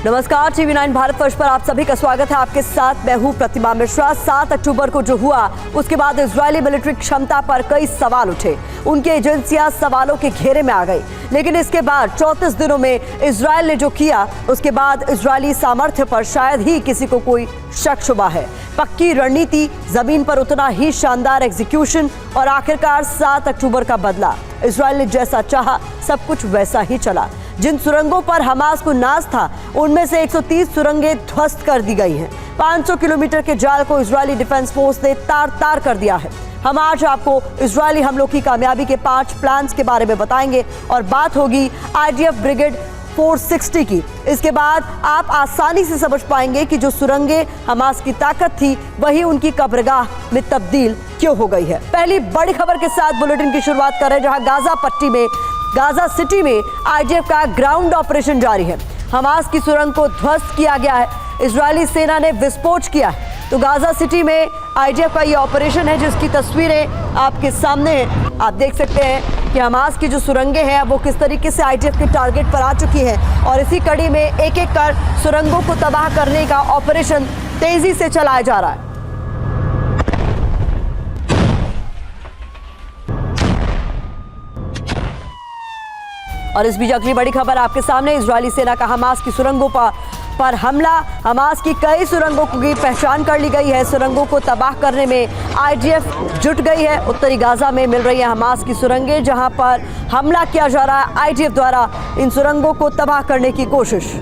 नमस्कार, टीवी 9 भारतवर्ष पर आप सभी का स्वागत है। आपके साथ मैं हूं प्रतिमा मिश्रा। 7 अक्टूबर को जो हुआ उसके बाद इजरायली मिलिट्री क्षमता पर कई सवाल उठे। उनकी एजेंसियां सवालों के घेरे में आ गई, लेकिन इसके बाद 34 दिनों में इजरायल ने जो किया उसके बाद इजरायली सामर्थ्य पर शायद ही किसी को कोई शक शुबा है। पक्की रणनीति, जमीन पर उतना ही शानदार एग्जीक्यूशन और आखिरकार 7 अक्टूबर का बदला। इजरायल ने जैसा चाहा सब कुछ वैसा ही चला। जिन सुरंगों पर हमास को नाज था उनमें से 130 सुरंगें ध्वस्त कर दी गई हैं। 500 किलोमीटर के जाल को इजरायली डिफेंस फोर्स ने तार तार कर दिया है। हम आज आपको इजरायली हमलों की कामयाबी के 5 प्लान्स के बारे में बताएंगे और बात होगी IDF ब्रिगेड 460 की। इसके बाद आप आसानी से समझ पाएंगे कि जो सुरंगें हमास की ताकत थी वही उनकी कब्रगाह में तब्दील क्यों हो गई है। पहली बड़ी खबर के साथ बुलेटिन की शुरुआत करें, जहां गाजा पट्टी में गाजा सिटी में IDF का ग्राउंड ऑपरेशन जारी है। हमास की सुरंग को ध्वस्त किया गया है, इजरायली सेना ने विस्फोट किया है। तो गाजा सिटी में IDF का ये ऑपरेशन है जिसकी तस्वीरें आपके सामने हैं। आप देख सकते हैं कि हमास की जो सुरंगें हैं वो किस तरीके से IDF के टारगेट पर आ चुकी हैं और इसी कड़ी में एक एक कर सुरंगों को तबाह करने का ऑपरेशन तेजी से चलाया जा रहा है। और इस बीच अगली बड़ी खबर आपके सामने, इजरायली सेना का हमास की सुरंगों पर हमला। हमास की कई सुरंगों की पहचान कर ली गई है। सुरंगों को तबाह करने में IDF जुट गई है। उत्तरी गाजा में मिल रही है हमास की सुरंगें, जहां पर हमला किया जा रहा है IDF द्वारा इन सुरंगों को तबाह करने की कोशिश।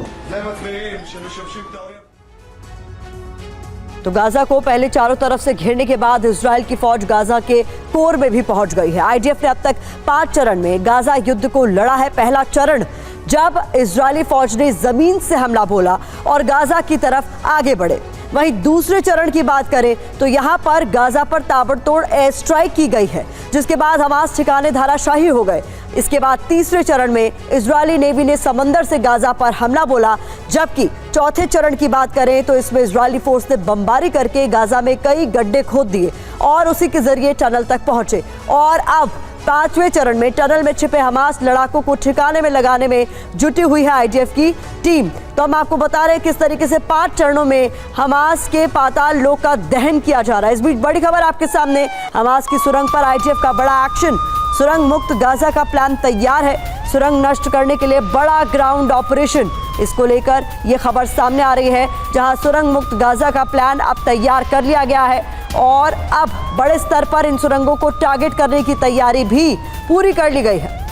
तो गाजा को पहले चारों तरफ से घेरने के बाद इजरायल की फौज गाजा के कोर में भी पहुंच गई है। IDF ने अब तक 5 चरण में गाजा युद्ध को लड़ा है। पहला चरण जब इजरायली फौज ने जमीन से हमला बोला और गाजा की तरफ आगे बढ़े। वहीं दूसरे चरण की बात करें तो यहां पर गाजा पर ताबड़तोड़ एयर स्ट्राइक की गई है, जिसके बाद हमास ठिकाने धाराशाही हो गए। इसके बाद तीसरे चरण में इजरायली नेवी ने समंदर से गाजा पर हमला बोला, जबकि चौथे चरण की बात करें तो इसमें इजरायली फोर्स ने बमबारी करके गाजा में कई गड्ढे खोद दिए और उसी के जरिए टनल तक पहुंचे। और अब 5वें चरण में टनल में छिपे हमास लड़ाकों को ठिकाने में लगाने में जुटी हुई है IDF की टीम। तो हम आपको बता रहे हैं किस तरीके से 5 चरणों में हमास के पाताल लोक का दहन किया जा रहा है। इस बीच बड़ी खबर आपके सामने, हमास की सुरंग पर IDF का बड़ा एक्शन। सुरंग मुक्त गाजा का प्लान तैयार है। सुरंग नष्ट करने के लिए बड़ा ग्राउंड ऑपरेशन, इसको लेकर यह खबर सामने आ रही है, जहां सुरंग मुक्त गाजा का प्लान अब तैयार कर लिया गया है और अब बड़े स्तर पर इन सुरंगों को टारगेट करने की तैयारी भी पूरी कर ली गई है।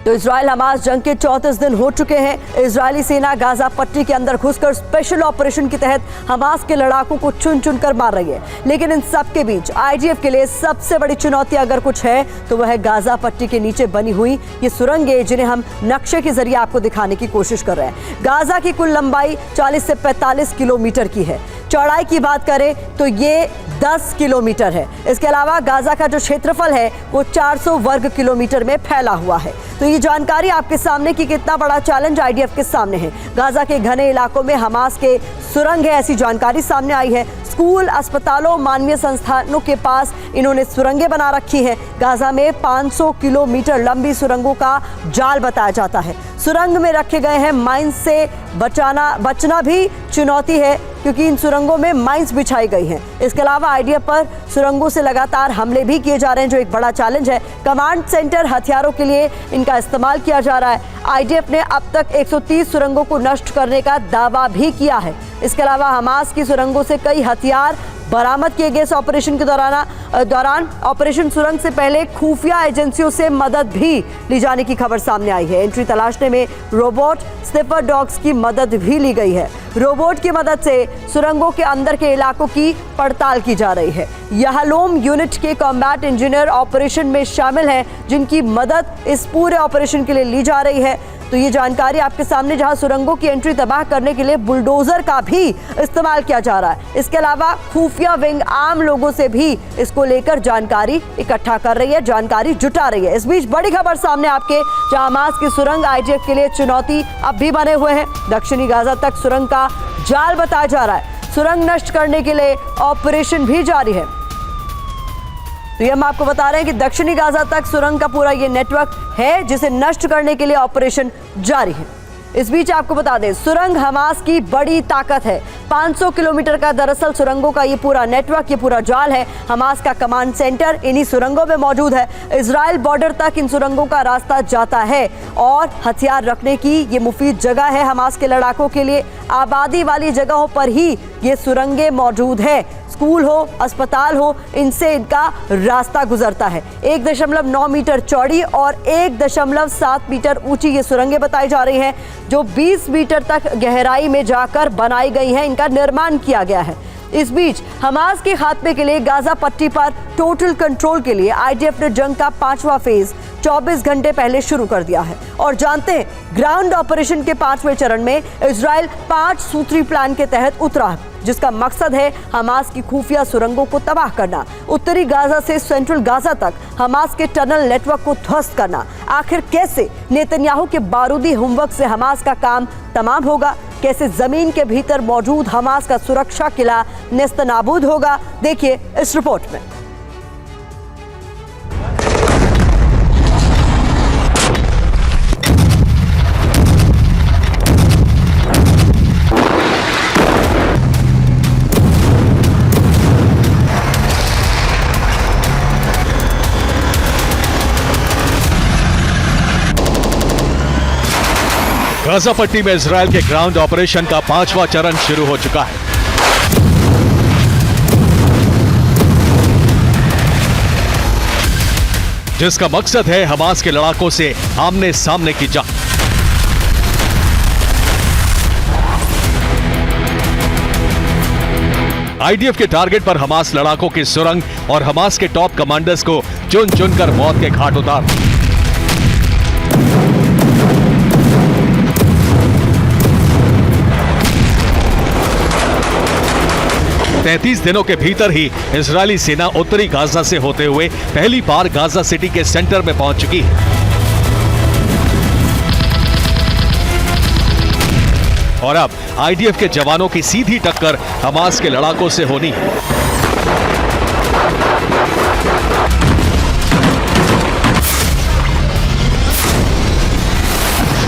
तो इजरायल हमास जंग के 34 दिन हो चुके हैं। इजरायली सेना गाजा पट्टी के अंदर घुसकर स्पेशल ऑपरेशन के तहत हमास के लड़ाकों को चुन चुन कर मार रही है। लेकिन इन सब के बीच IDF के लिए सबसे बड़ी चुनौती अगर कुछ है तो वह है गाजा पट्टी के नीचे बनी हुई ये सुरंगें, जिन्हें हम नक्शे के जरिए आपको दिखाने की कोशिश कर रहे हैं। गाजा की कुल लंबाई 40 से 45 किलोमीटर की है। चौड़ाई की बात करें तो ये 10 किलोमीटर है। इसके अलावा गाजा का जो क्षेत्रफल है वो 400 वर्ग किलोमीटर में फैला हुआ है। तो ये जानकारी आपके सामने कि कितना बड़ा चैलेंज IDF के सामने है। गाजा के घने इलाकों में हमास के सुरंग है, ऐसी जानकारी सामने आई है। स्कूल, अस्पतालों, मानवीय संस्थानों के पास इन्होंने सुरंगें बना रखी हैं। गाजा में 500 किलोमीटर लंबी सुरंगों का जाल बताया जाता है। सुरंग में रखे गए हैं माइंस से बचना भी चुनौती है, क्योंकि इन सुरंगों में माइंस बिछाई गई हैं। इसके अलावा IDF पर सुरंगों से लगातार हमले भी किए जा रहे हैं, जो एक बड़ा चैलेंज है। कमांड सेंटर हथियारों के लिए इनका इस्तेमाल किया जा रहा है। IDF ने अब तक 130 सुरंगों को नष्ट करने का दावा भी किया है। इसके अलावा हमास की सुरंगों से कई हथियार बरामद किए गए। इस ऑपरेशन के दौरान ऑपरेशन सुरंग से पहले खुफिया एजेंसियों से मदद भी ली जाने की खबर सामने आई है। एंट्री तलाशने में रोबोट स्निफर डॉग्स की मदद भी ली गई है। रोबोट की मदद से सुरंगों के अंदर के इलाकों की पड़ताल की जा रही है। याहलोम यूनिट के कॉम्बैट इंजीनियर ऑपरेशन में शामिल हैं, जिनकी मदद इस पूरे ऑपरेशन के लिए ली जा रही है। तो ये जानकारी आपके सामने, जहां सुरंगों की एंट्री तबाह करने के लिए बुलडोजर का भी इस्तेमाल किया जा रहा है। इसके अलावा खुफिया विंग आम लोगों से भी इसको लेकर जानकारी इकट्ठा कर रही है, जानकारी जुटा रही है। इस बीच बड़ी खबर सामने आपके, जहां हमास की सुरंग IDF के लिए चुनौती अब भी बने हुए हैं। दक्षिणी गाजा तक सुरंग का जाल बताया जा रहा है। सुरंग नष्ट करने के लिए ऑपरेशन भी जारी है। तो ये हम आपको बता रहे हैं कि दक्षिणी गाजा तक सुरंग का पूरा ये नेटवर्क है जिसे नष्ट करने के लिए ऑपरेशन जारी है। इस बीच आपको बता दें, सुरंग हमास की बड़ी ताकत है। 500 किलोमीटर का दरअसल सुरंगों का ये पूरा नेटवर्क, ये पूरा जाल है। हमास का कमांड सेंटर इन्हीं सुरंगों में मौजूद है। इजराइल बॉर्डर तक इन सुरंगों का रास्ता जाता है और हथियार रखने की ये मुफीद जगह है हमास के लड़ाकों के लिए। आबादी वाली जगहों पर ही ये सुरंगें मौजूद है। स्कूल हो, अस्पताल हो, इनसे इनका रास्ता गुजरता है। 1.9 मीटर चौड़ी और 1.7 मीटर ऊंची ये सुरंगें बताई जा रही हैं, जो 20 मीटर तक गहराई में जाकर बनाई गई हैं। इनका निर्माण किया गया है। इस बीच हमास के खात्मे के लिए गाजा पट्टी पर टोटल कंट्रोल के लिए आईडीएफ ने जंग का 5वां फेज 24 घंटे पहले शुरू कर दिया है। और जानते हैं, ग्राउंड ऑपरेशन के 5वें चरण में इजराइल 5 सूत्री प्लान के तहत उतरा है, जिसका मकसद है हमास की खुफिया सुरंगों को तबाह करना, उत्तरी गाजा से सेंट्रल गाजा तक हमास के टनल नेटवर्क को ध्वस्त करना। आखिर कैसे नेतन्याहू के बारूदी होमवर्क से हमास का काम तमाम होगा, कैसे जमीन के भीतर मौजूद हमास का सुरक्षा किला नेस्तनाबूद होगा, देखिए इस रिपोर्ट में। गाजा पट्टी में इजराइल के ग्राउंड ऑपरेशन का 5वां चरण शुरू हो चुका है। जिसका मकसद है हमास के लड़ाकों से आमने सामने की जंग। आईडीएफ के टारगेट पर हमास लड़ाकों की सुरंग और हमास के टॉप कमांडर्स को चुन चुनकर मौत के घाट उतार। 33 दिनों के भीतर ही इजरायली सेना उत्तरी गाजा से होते हुए पहली बार गाजा सिटी के सेंटर में पहुंच चुकी है। और अब आईडीएफ के जवानों की सीधी टक्कर हमास के लड़ाकों से होनी है।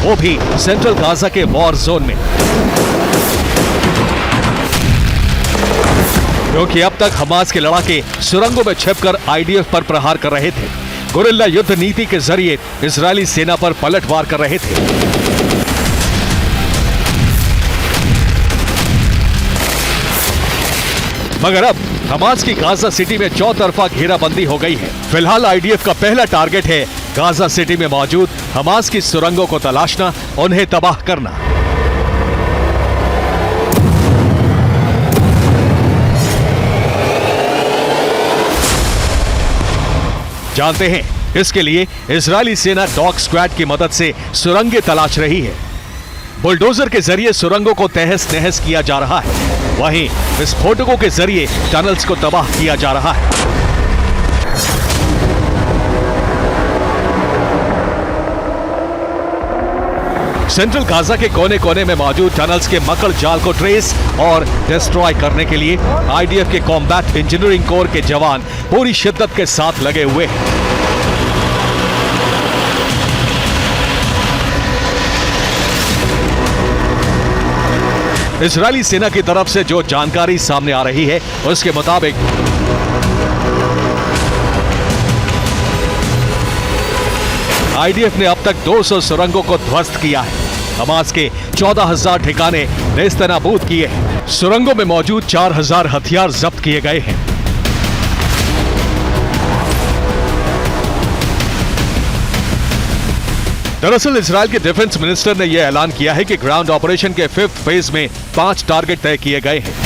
वो भी सेंट्रल गाजा के वॉर जोन में, क्योंकि अब तक हमास के लड़ाके सुरंगों में छिपकर आईडीएफ पर प्रहार कर रहे थे। गुरिल्ला युद्ध नीति के जरिए इजरायली सेना पर पलटवार कर रहे थे। मगर अब हमास की गाजा सिटी में चौतरफा घेराबंदी हो गई है। फिलहाल आईडीएफ का पहला टारगेट है गाजा सिटी में मौजूद हमास की सुरंगों को तलाशना, उन्हें तबाह करना। जानते हैं, इसके लिए इजरायली सेना डॉग स्क्वाड की मदद से सुरंगें तलाश रही है। बुलडोजर के जरिए सुरंगों को तहस नहस किया जा रहा है, वहीं विस्फोटकों के जरिए टनल्स को तबाह किया जा रहा है। सेंट्रल गाजा के कोने कोने में मौजूद टनल्स के मकड़ जाल को ट्रेस और डिस्ट्रॉय करने के लिए आईडीएफ के कॉम्बैट इंजीनियरिंग कोर के जवान पूरी शिद्दत के साथ लगे हुए हैं। इजरायली सेना की तरफ से जो जानकारी सामने आ रही है उसके मुताबिक आईडीएफ ने अब तक 200 सुरंगों को ध्वस्त किया है। हमास के 14,000 ठिकाने नेस्तनाबूद किए हैं। सुरंगों में मौजूद 4,000 हथियार जब्त किए गए हैं। दरअसल इजरायल के डिफेंस मिनिस्टर ने यह ऐलान किया है कि ग्राउंड ऑपरेशन के 5th फेज में 5 टारगेट तय किए गए हैं।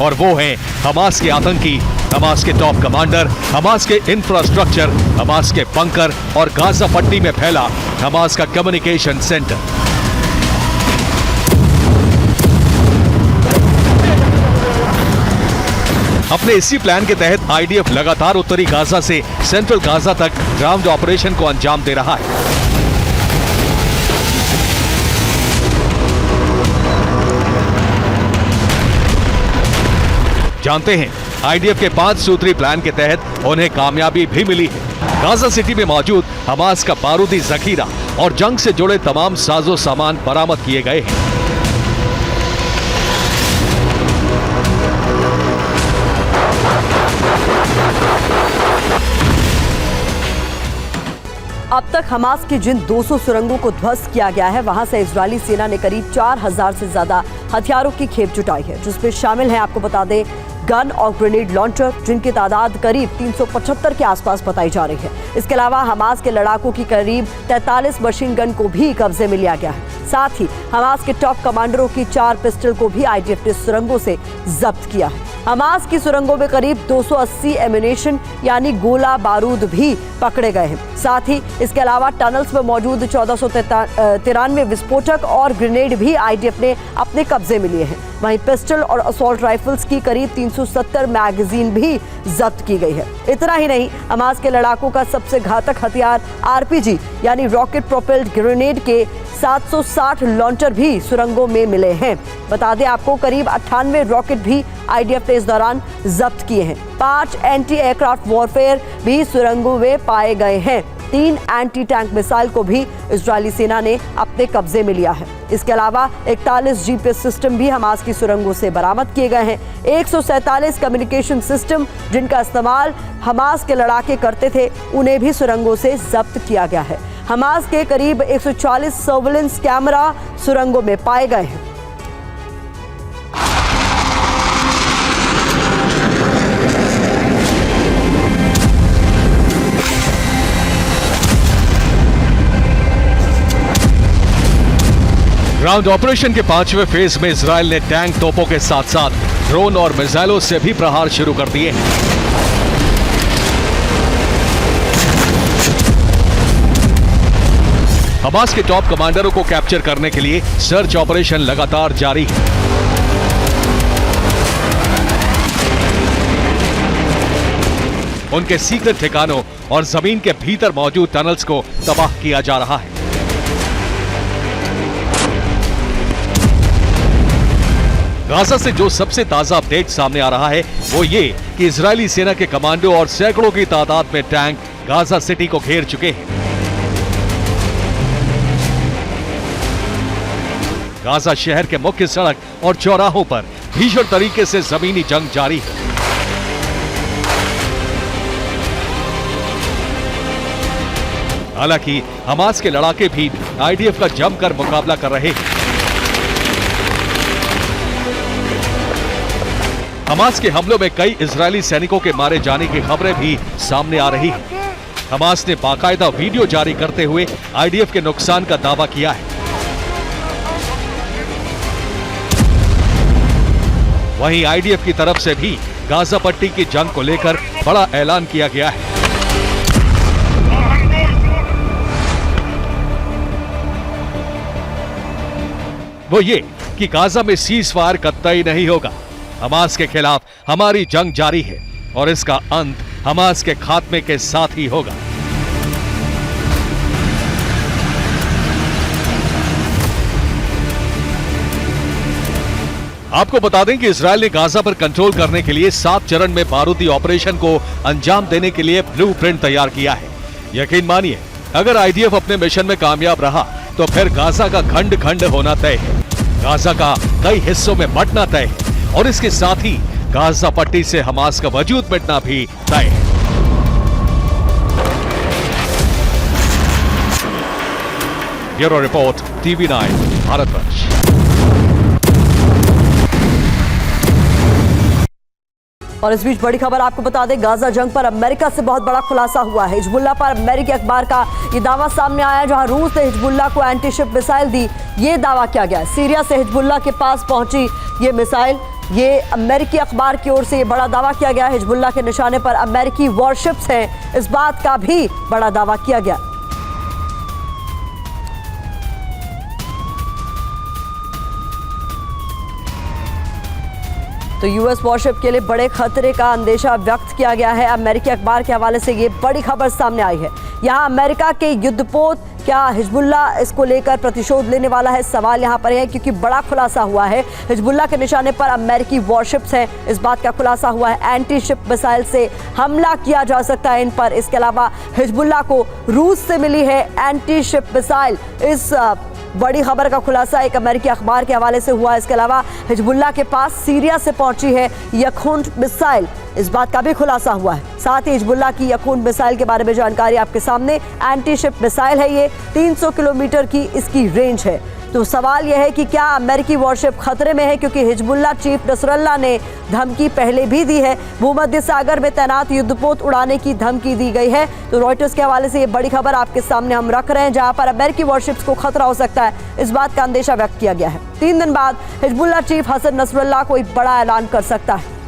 और वो हैं हमास के आतंकी, हमास के टॉप कमांडर, हमास के इंफ्रास्ट्रक्चर, हमास के बंकर और गाजा पट्टी में फैला हमास का कम्युनिकेशन सेंटर। अपने इसी प्लान के तहत आईडीएफ लगातार उत्तरी गाजा से सेंट्रल गाजा तक ग्राउंड ऑपरेशन को अंजाम दे रहा है। जानते हैं आईडीएफ के 5 सूत्री प्लान के तहत उन्हें कामयाबी भी मिली है। गाजा सिटी में मौजूद हमास का बारूदी जखीरा और जंग से जुड़े तमाम साजो सामान बरामद किए गए हैं। अब तक हमास की जिन 200 सुरंगों को ध्वस्त किया गया है, वहां से इजरायली सेना ने करीब 4000 से ज्यादा हथियारों की खेप जुटाई है, जिसमें शामिल है, आपको बता दें, गन और ग्रेनेड लॉन्चर, जिनकी तादाद करीब 375 के आसपास बताई जा रही है। इसके अलावा हमास के लड़ाकों की करीब 43 मशीन गन को भी कब्जे में लिया गया है। साथ ही हमास के टॉप कमांडरों की 4 पिस्टल को भी आईडीएफ ने सुरंगों से जब्त किया है। हमास की सुरंगों में करीब 280 एम्यूनेशन यानी गोला बारूद भी पकड़े गए हैं। साथ ही इसके अलावा टनल्स में मौजूद 1493 विस्फोटक और ग्रेनेड भी आईडीएफ ने अपने कब्जे में लिए हैं। वहीं पिस्टल और असॉल्ट राइफल्स की करीब 370 मैगजीन भी जब्त की गई है। इतना ही नहीं, हमास के लड़ाकों का सबसे घातक हथियार आरपीजी यानी रॉकेट प्रोपेल्ड ग्रेनेड के 760 लॉन्चर भी सुरंगों में मिले हैं। बता दें आपको, करीब 98 रॉकेट भी आईडीएफ ने इस दौरान जब्त किए हैं। 5 एंटी एयरक्राफ्ट वॉरफेयर भी सुरंगों में पाए गए हैं। 3 एंटी टैंक मिसाइल को भी इजरायली सेना ने अपने कब्जे में लिया है। इसके अलावा 41 जीपीएस सिस्टम भी हमास की सुरंगों से बरामद किए गए हैं। 147 कम्युनिकेशन सिस्टम जिनका इस्तेमाल हमास के लड़ाके करते थे, उन्हें भी सुरंगों से जब्त किया गया है। हमास के करीब 140 सर्विलेंस कैमरा सुरंगों में पाए गए हैं। ग्राउंड ऑपरेशन के 5वें फेज में इजराइल ने टैंक तोपों के साथ साथ ड्रोन और मिसाइलों से भी प्रहार शुरू कर दिए हैं। हमास के टॉप कमांडरों को कैप्चर करने के लिए सर्च ऑपरेशन लगातार जारी है। उनके सीक्रेट ठिकानों और जमीन के भीतर मौजूद टनल्स को तबाह किया जा रहा है। गाजा से जो सबसे ताजा अपडेट सामने आ रहा है वो ये कि इजरायली सेना के कमांडो और सैकड़ों की तादाद में टैंक गाजा सिटी को घेर चुके हैं। गाजा शहर के मुख्य सड़क और चौराहों पर भीषण तरीके से जमीनी जंग जारी है। हालांकि हमास के लड़ाके भी आईडीएफ का जमकर मुकाबला कर रहे हैं। हमास के हमलों में कई इजरायली सैनिकों के मारे जाने की खबरें भी सामने आ रही हैं। हमास ने बाकायदा वीडियो जारी करते हुए आईडीएफ के नुकसान का दावा किया है। वहीं आईडीएफ की तरफ से भी गाजा पट्टी की जंग को लेकर बड़ा ऐलान किया गया है। वो ये कि गाजा में सीज फायर कतई नहीं होगा। हमास के खिलाफ हमारी जंग जारी है और इसका अंत हमास के खात्मे के साथ ही होगा। आपको बता दें कि इजरायल ने गाजा पर कंट्रोल करने के लिए 7 चरण में बारूदी ऑपरेशन को अंजाम देने के लिए ब्लूप्रिंट तैयार किया है। यकीन मानिए, अगर आईडीएफ अपने मिशन में कामयाब रहा तो फिर गाजा का खंड खंड होना तय है। गाजा का कई हिस्सों में बंटना तय है और इसके साथ ही गाजा पट्टी से हमास का वजूद मिटना भी तय है। Bureau report, TV9 Bharatvarsh. और इस बीच बड़ी खबर आपको बता दें, गाजा जंग पर अमेरिका से बहुत बड़ा खुलासा हुआ है। हिजबुल्लाह पर अमेरिकी अखबार का ये दावा सामने आया, जहां रूस ने हिजबुल्लाह को एंटी शिप मिसाइल दी। ये दावा किया गया सीरिया से हिजबुल्लाह के पास पहुंची ये मिसाइल। ये अमेरिकी अखबार की ओर से ये बड़ा दावा किया गया। हिजबुल्लाह के निशाने पर अमेरिकी वॉरशिप्स हैं, इस बात का भी बड़ा दावा किया गया। तो यूएस वॉरशिप के लिए बड़े खतरे का अंदेशा व्यक्त किया गया है। अमेरिकी अखबार के हवाले से ये बड़ी खबर सामने आई है। यहाँ अमेरिका के युद्धपोत क्या हिजबुल्ला इसको लेकर प्रतिशोध लेने वाला है? सवाल यहाँ पर है, क्योंकि बड़ा खुलासा हुआ है। हिजबुल्ला के निशाने पर अमेरिकी वॉरशिप्स हैं, इस बात का खुलासा हुआ है। एंटी शिप मिसाइल से हमला किया जा सकता है इन पर। इसके अलावा हिजबुल्ला को रूस से मिली है एंटी शिप मिसाइल। इस बड़ी खबर का खुलासा एक अमेरिकी अखबार के हवाले से हुआ। इसके अलावा हिजबुल्ला के पास सीरिया से पहुंची है यखून मिसाइल, इस बात का भी खुलासा हुआ है। साथ ही हिजबुल्ला की यखून मिसाइल के बारे में जानकारी आपके सामने। एंटी शिप मिसाइल है ये, 300 किलोमीटर की इसकी रेंज है। तो सवाल यह है कि क्या अमेरिकी वॉरशिप खतरे में है, क्योंकि हिजबुल्ला चीफ नसरल्ला ने धमकी पहले भी दी है। भूमध्य सागर में तैनात युद्धपोत उड़ाने की धमकी दी गई है। तो रॉयटर्स के हवाले से ये बड़ी खबर आपके सामने हम रख रहे हैं, जहां पर अमेरिकी वॉरशिप्स को खतरा हो सकता है, इस बात का अंदेशा व्यक्त किया गया है। 3 दिन बाद हिजबुल्ला चीफ हसन नसरल्ला कोई बड़ा ऐलान कर सकता है।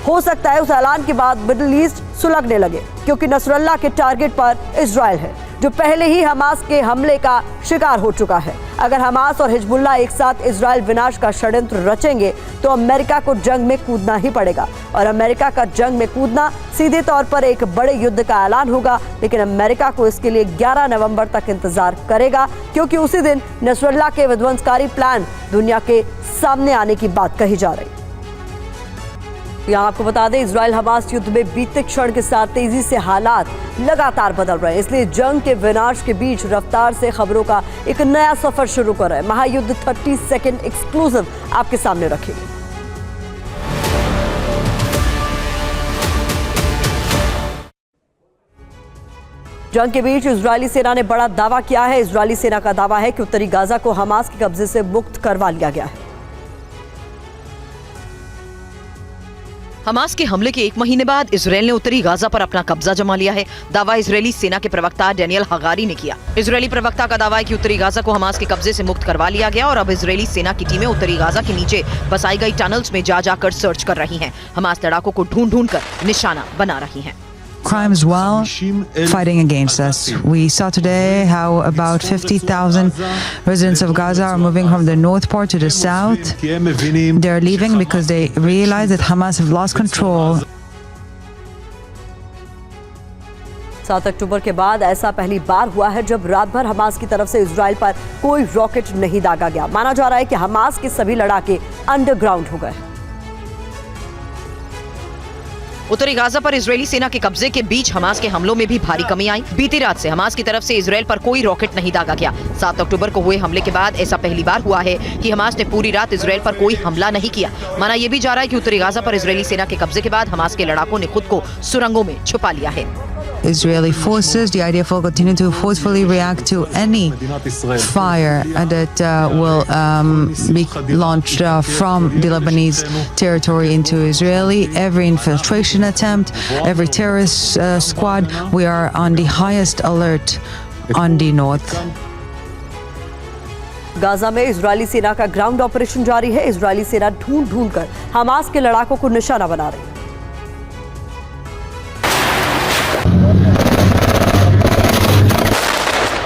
हो सकता है उस ऐलान के बाद मिडिल ईस्ट सुलगने लगे, क्योंकि नसरल्ला के टारगेट पर इजराइल है, जो पहले ही हमास के हमले का शिकार हो चुका है। अगर हमास और हिजबुल्ला एक साथ इजराइल विनाश का षड्यंत्र रचेंगे तो अमेरिका को जंग में कूदना ही पड़ेगा, और अमेरिका का जंग में कूदना सीधे तौर पर एक बड़े युद्ध का ऐलान होगा। लेकिन अमेरिका को इसके लिए 11 नवंबर तक इंतजार करेगा, क्योंकि उसी दिन नसरल्ला के विध्वंसकारी प्लान दुनिया के सामने आने की बात कही जा रही। यहाँ आपको बता दें, इजराइल हमास युद्ध में बीते क्षण के साथ तेजी से हालात लगातार बदल रहे हैं, इसलिए जंग के विनाश के बीच रफ्तार से खबरों का एक नया सफर शुरू कर रहा है। महायुद्ध 30 सेकंड एक्सक्लूसिव आपके सामने रखेंगे। जंग के बीच इजरायली सेना ने बड़ा दावा किया है। इजरायली सेना का दावा है कि उत्तरी गाजा को हमास के कब्जे से मुक्त करवा लिया गया है। हमास के हमले के 1 महीने बाद इजरायल ने उत्तरी गाजा पर अपना कब्जा जमा लिया है। दावा इजरायली सेना के प्रवक्ता डेनियल हगारी ने किया। इजरायली प्रवक्ता का दावा है कि उत्तरी गाजा को हमास के कब्जे से मुक्त करवा लिया गया, और अब इजरायली सेना की टीमें उत्तरी गाजा के नीचे बसाई गई टनल्स में जाकर सर्च कर रही हैं। हमास लड़ाकों को ढूंढ कर निशाना बना रही हैं। Crimes while fighting against us. We saw today how about 50,000 residents of Gaza are moving from the north part to the south. They are leaving because they realize that Hamas have lost control. 7 अक्टूबर के बाद ऐसा पहली बार हुआ है जब रात भर Hamas की तरफ से इजराइल पर कोई रॉकेट नहीं दागा गया। माना जा रहा है कि हमास के सभी लड़ाके अंडरग्राउंड हो गए। उत्तरी गाजा पर इजरायली सेना के कब्जे के बीच हमास के हमलों में भी भारी कमी आई। बीती रात से हमास की तरफ से इजरायल पर कोई रॉकेट नहीं दागा गया। 7 अक्टूबर को हुए हमले के बाद ऐसा पहली बार हुआ है कि हमास ने पूरी रात इजरायल पर कोई हमला नहीं किया। माना यह भी जा रहा है कि उत्तरी गाजा पर इजरायली सेना के कब्जे के बाद हमास के लड़ाकों ने खुद को सुरंगों में छुपा लिया है। Israeli forces, the IDF will continue to forcefully react to any fire that will be launched from the Lebanese territory into Israeli. Every infiltration attempt, every terrorist squad, we are on the highest alert on the north. Gaza में Israeli सेना का ground operation जारी है। Israeli सेना ढूंढ कर Hamas के लड़ाकों को निशाना बना रही है।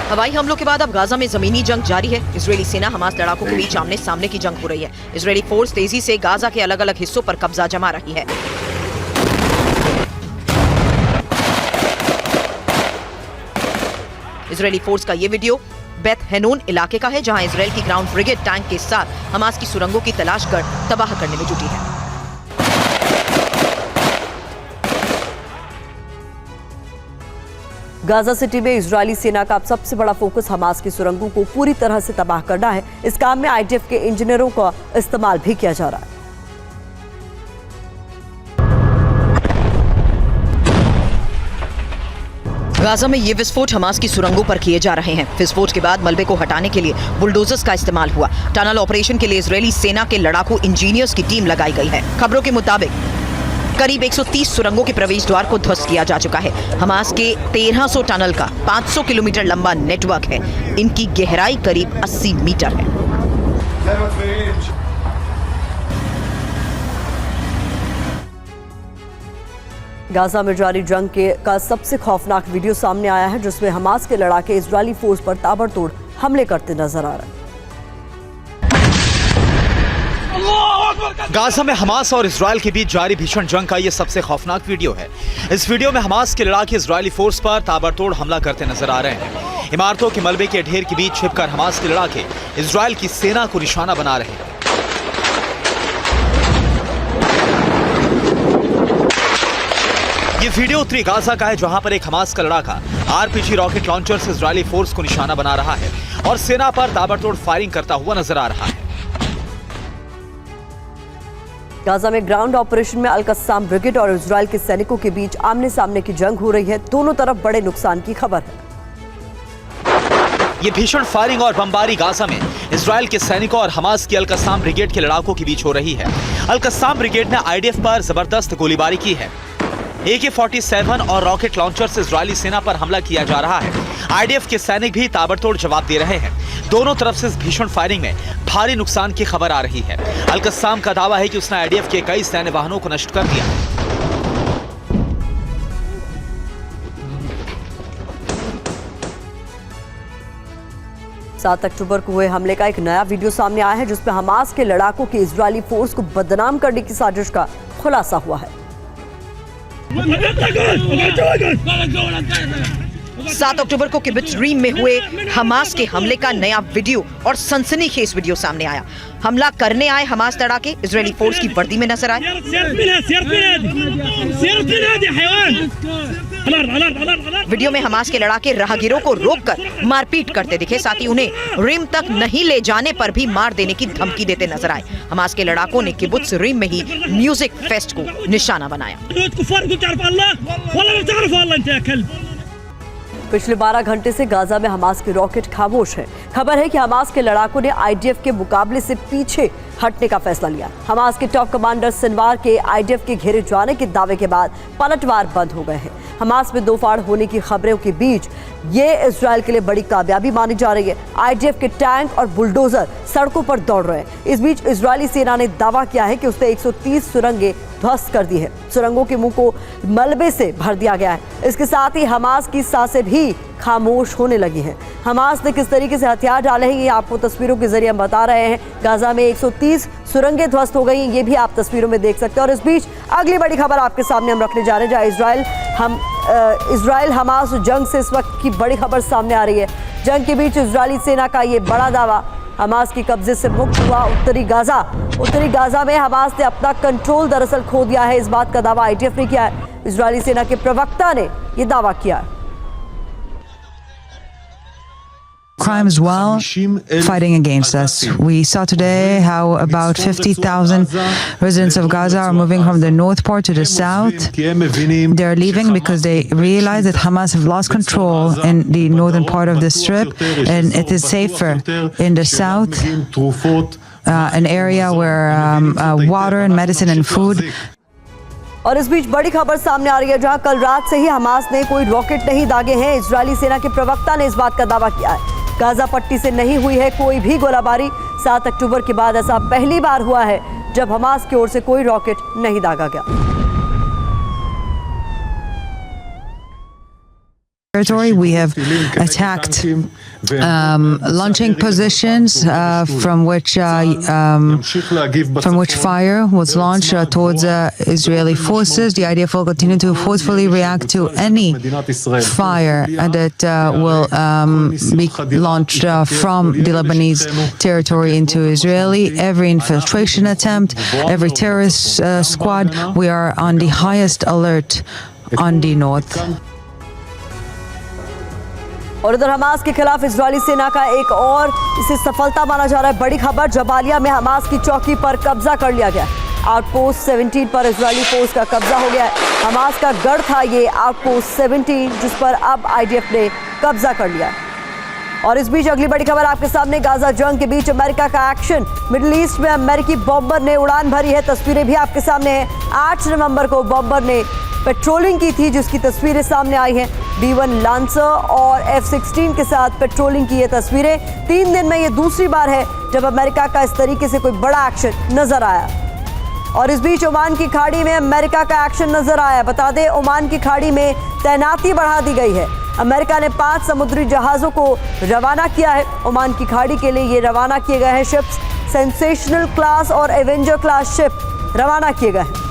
हवाई हमलों के बाद अब गाजा में जमीनी जंग जारी है। इजरायली सेना हमास लड़ाकों के बीच आमने सामने की जंग हो रही है। इजरायली फोर्स तेजी से गाजा के अलग अलग हिस्सों पर कब्जा जमा रही है। इजरायली फोर्स का ये वीडियो बेथ हेनोन इलाके का है, जहां इजरायल की ग्राउंड ब्रिगेड टैंक के साथ हमास की सुरंगों की तलाश कर तबाह करने में जुटी है। गाजा सिटी में इजरायली सेना का अब सबसे बड़ा फोकस हमास की सुरंगों को पूरी तरह से तबाह करना है। इस काम में आईडीएफ के इंजीनियरों का इस्तेमाल भी किया जा रहा है। गाजा में ये विस्फोट हमास की सुरंगों पर किए जा रहे हैं। विस्फोट के बाद मलबे को हटाने के लिए बुलडोजर्स का इस्तेमाल हुआ। टनल ऑपरेशन के लिए इजरायली सेना के लड़ाकू इंजीनियर्स की टीम लगाई गई है। खबरों के मुताबिक करीब 130 सुरंगों के प्रवेश द्वार को ध्वस्त किया जा चुका है। हमास के 1300 टनल का 500 किलोमीटर लंबा नेटवर्क है। इनकी गहराई करीब 80 मीटर है। गाजा में जारी जंग का सबसे खौफनाक वीडियो सामने आया है, जिसमें हमास के लड़ाके इजरायली फोर्स पर ताबड़तोड़ हमले करते नजर आ रहे हैं। गाजा में हमास और इजराइल के बीच जारी भीषण जंग का ये सबसे खौफनाक वीडियो है। इस वीडियो में हमास के लड़ाके इजरायली फोर्स पर ताबड़तोड़ हमला करते नजर आ रहे हैं। इमारतों के मलबे के ढेर के बीच छिपकर हमास के लड़ाके इजराइल की सेना को निशाना बना रहे हैं। ये वीडियो उत्तरी गाजा का है, जहां पर एक हमास का लड़ाका आरपीजी रॉकेट लॉन्चर से इजरायली फोर्स को निशाना बना रहा है और सेना पर ताबड़तोड़ फायरिंग करता हुआ नजर आ रहा है। गाजा में ग्राउंड ऑपरेशन में अल-कस्साम ब्रिगेड और इजराइल के सैनिकों के बीच आमने सामने की जंग हो रही है। दोनों तरफ बड़े नुकसान की खबर है। ये भीषण फायरिंग और बमबारी गाजा में इजराइल के सैनिकों और हमास की अल-कस्साम ब्रिगेड के लड़ाकों के बीच हो रही है। अल-कस्साम ब्रिगेड ने आईडीएफ पर जबरदस्त गोलीबारी की है। AK-47 और रॉकेट लॉन्चर से इजरायली सेना पर हमला किया जा रहा है। आईडीएफ के सैनिक भी ताबड़तोड़ जवाब दे रहे हैं। दोनों तरफ से इस भीषण फायरिंग में भारी नुकसान की खबर आ रही है। अल-कस्साम का दावा है कि उसने आईडीएफ के कई सैन्य वाहनों को नष्ट कर दिया। 7 अक्टूबर को हुए हमले का एक नया वीडियो सामने आया है, जिसमें हमास के लड़ाकों की इजरायली फोर्स को बदनाम करने की साजिश का खुलासा हुआ है। 7 अक्टूबर को किब्बत्ज रीम में हुए हमास के हमले का नया वीडियो और सनसनीखेज वीडियो सामने आया। हमला करने आए हमास लड़ाके इजरायली फोर्स की वर्दी में नजर आए। वीडियो में हमास के लड़ाके राहगीरों को रोककर मारपीट करते दिखे, साथ ही उन्हें रिम तक नहीं ले जाने पर भी मार देने की धमकी देते नजर आए। हमास के लड़ाकों ने किब्बत्ज रीम में ही म्यूजिक फेस्ट को निशाना बनाया। पिछले 12 घंटे से गाजा में हमास के रॉकेट खामोश है। खबर है कि हमास के लड़ाकों ने आईडीएफ के मुकाबले से पीछे हटने का फैसला लिया। हमास के टॉप कमांडर सिनवार के आईडीएफ के घेरे जाने के दावे के बाद पलटवार बंद हो गए हैं। हमास में दो फाड़ होने की खबरों के बीच ये इजराइल के लिए बड़ी कामयाबी मानी जा रही है। आईडीएफ के टैंक और बुलडोजर सड़कों पर दौड़ रहे हैं। इस बीच इजरायली सेना ने दावा किया है कि उसने 130 सुरंगें ध्वस्त कर दी है। सुरंगों के मुंह को मलबे से भर दिया गया है। इसके साथ ही हमास की सांसें भी खामोश होने लगी हैं। हमास ने किस तरीके से हथियार डाले हैं, ये आपको तस्वीरों के जरिए हम बता रहे हैं। गाजा में 130 सुरंगें ध्वस्त हो गई, ये भी आप तस्वीरों में देख सकते हैं। और इस बीच अगली बड़ी खबर आपके सामने हम रखने जा रहे हैं, जहाँ इजराइल हमास जंग से इस वक्त की बड़ी खबर सामने आ रही है। जंग के बीच इजरायली सेना का ये बड़ा दावा, हमास की कब्जे से मुक्त हुआ उत्तरी गाजा में हमास ने अपना कंट्रोल दरअसल खो दिया है। इस बात का दावा आईडीएफ ने किया है। इजरायली सेना के प्रवक्ता ने यह दावा किया है। Crime as well, fighting against us. We saw today how about 50,000 residents of Gaza are moving from the north part to the south. They're leaving because they realize that Hamas have lost control in the northern part of the strip, and it is safer in the south, an area where water and medicine and food. और इस बीच बड़ी खबर सामने आ रही है, जहां कल रात से ही हमास ने कोई रॉकेट नहीं दागे हैं। इजरायली सेना के प्रवक्ता ने इस बात का दावा किया है। गाजा पट्टी से नहीं हुई है कोई भी गोलाबारी। 7 अक्टूबर के बाद ऐसा पहली बार हुआ है जब हमास की ओर से कोई रॉकेट नहीं दागा गया। We have attacked launching positions from which fire was launched towards Israeli forces. The IDF will continue to forcefully react to any fire that will be launched from the Lebanese territory into Israeli. Every infiltration attempt, every terrorist squad, we are on the highest alert on the north. और उधर Hamas के खिलाफ Israeli सेना का एक और इसे सफलता माना जा रहा है। बड़ी खबर, जबालिया में हमास की चौकी पर कब्जा कर लिया गया। आउटपोस्ट 17 पर इजरायली फोर्स का कब्जा हो गया है। हमास का गढ़ था ये आउटपोस्ट 17, जिस पर अब आईडीएफ ने कब्जा कर लिया है। और इस बीच अगली बड़ी खबर आपके सामने, गाजा जंग के बीच अमेरिका का एक्शन। मिडिल ईस्ट में अमेरिकी बॉम्बर ने उड़ान भरी है। तस्वीरें भी आपके सामने हैं। 8 नवंबर को बॉम्बर ने पेट्रोलिंग की थी, जिसकी तस्वीरें सामने आई हैं। B-1 लांसर और F-16 के साथ पेट्रोलिंग की ये तस्वीरें। 3 दिन में ये दूसरी बार है जब अमेरिका का इस तरीके से कोई बड़ा एक्शन नजर आया। और इस बीच ओमान की खाड़ी में अमेरिका का एक्शन नजर आया। बता दें, ओमान की खाड़ी में तैनाती बढ़ा दी गई है। अमेरिका ने 5 समुद्री जहाज़ों को रवाना किया है। ओमान की खाड़ी के लिए ये रवाना किए गए हैं शिप्स। सेंसेशनल क्लास और एवेंजर क्लास शिप रवाना किए गए हैं।